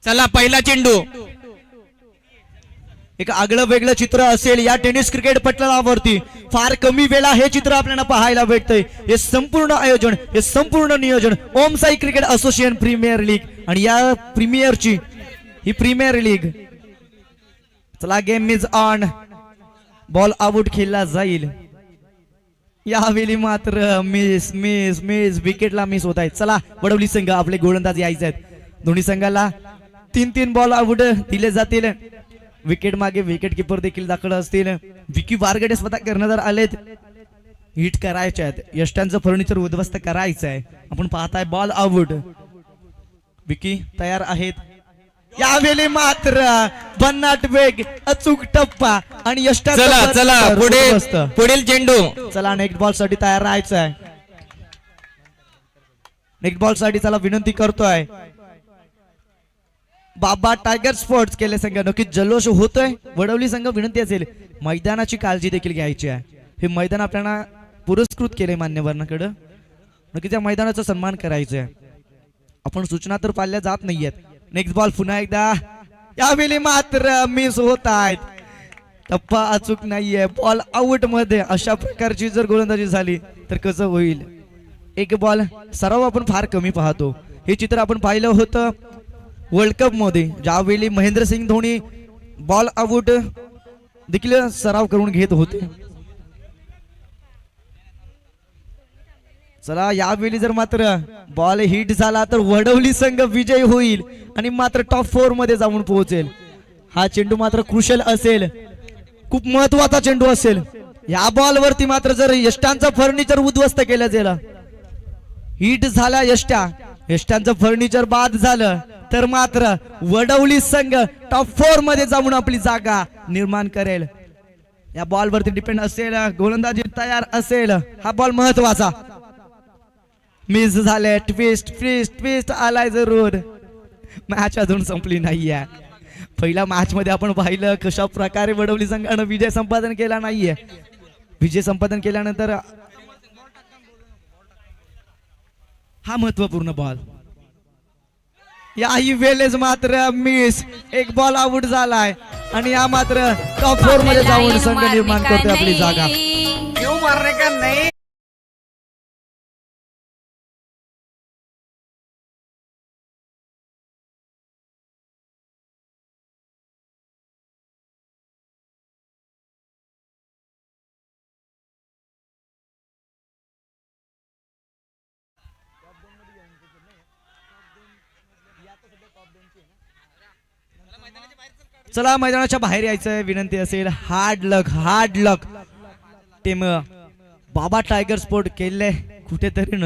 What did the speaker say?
चला पहिला चेंडू। एक आगळं वेगळं चित्र असेल या टेनिस क्रिकेट पटलावरती। फार कमी वेळा हे चित्र आपल्याला पाहायला भेटतंय। हे संपूर्ण आयोजन, हे संपूर्ण नियोजन Om Sai cricket association premier league आणि या प्रीमियरची ही प्रीमियर लीग। चला game is on. Ball out खेळला जाईल। यावेळी मात्र मिस मिस मिस विकेटला मिस होत आहेत। चला वडवली संघ आपले गोलंदाज यायचे आहेत। दोन्ही संघाला 3-3 बॉल आउट दिले जातील। विकेट मागे विकेट किपर देखील दाखल असतील। विकी वारगडे स्वतः कर्णधार आलेत। हिट करायचे आहेत, यष्ट्यांचं फर्निचर उद्ध्वस्त करायचं आहे। आपण पाहताय बॉल आउट। विकी तयार आहेत। यावेळी मात्र भन्नाट वेग, अचूक टप्पा आणि चला चला पुढील चेंडू। चला नेक्स्ट बॉल साठी तयार राहायचं आहे। नेक्स्ट बॉल साठी चला विनंती करतोय बाबा टायगर स्पोर्ट्स केले संघ। नक्कीच जल्लोष होतोय। वडवली संघ विनंती असेल मैदानाची काळजी देखील घ्यायची आहे। हे मैदान आपल्याला पुरस्कृत केले मान्यवरांकडे, नक्कीच त्या मैदानाचा सन्मान करायचा आहे। आपण सूचना तर पाळल्या जात नाहीयेत। नेक्स्ट बॉल पुन्हा एकदा। यावेळी मात्र मिस होत आहेत, टप्पा अचूक नाहीये। बॉल आउट मध्ये अशा प्रकारची जर गोलंदाजी झाली तर कसं होईल। एक बॉल सराव आपण फार कमी पाहतो। हे चित्र आपण पाहिलं होतं वर्ल्ड कप मध्ये, ज्यावेळी महेंद्रसिंग धोनी बॉल आउट देखील सराव करून घेत होते। चला यावेळी जर मात्र बॉल हिट झाला तर वडवली संघ विजय होईल आणि मात्र टॉप 4 मध्ये जाऊन पोहोचेल। हा चेंडू मात्र क्रुशल असेल, खूप महत्वाचा चेंडू असेल। या बॉल वरती मात्र जर यष्ट्यांचं फर्निचर उद्ध्वस्त केलं गेलं, हिट झाला यष्ट्यांचं फर्निचर बाद झालं तर मात्र वडवली संघ टॉप 4 मध्ये जाऊन आपली जागा निर्माण करेल। या बॉल वरती डिपेंड असेल, गोलंदाजी तयार असेल। हा बॉल महत्वाचा, मिस झाले। ट्विस्ट ट्विस्ट ट्विस्ट आलाय जरूर। मॅच अजून संपली नाहीये। पहिल्या मॅच मध्ये आपण पाहिलं कशा प्रकारे वडवली संघानं विजय संपादन केला नाहीये। विजय संपादन केल्यानंतर हा महत्वपूर्ण बॉल, याही वेळेस मात्र मिस। एक बॉल आउट झालाय आणि या मात्र टॉप 4 मध्ये जाऊन संघ निर्माण करतोय आपली जागा। क्यों मारने का नहीं। चला मैदानाच्या बाहेर यायचंय, विनंती असेल। हार्ड लक टीम बाबा टायगर स्पोर्ट केले कुठेतरी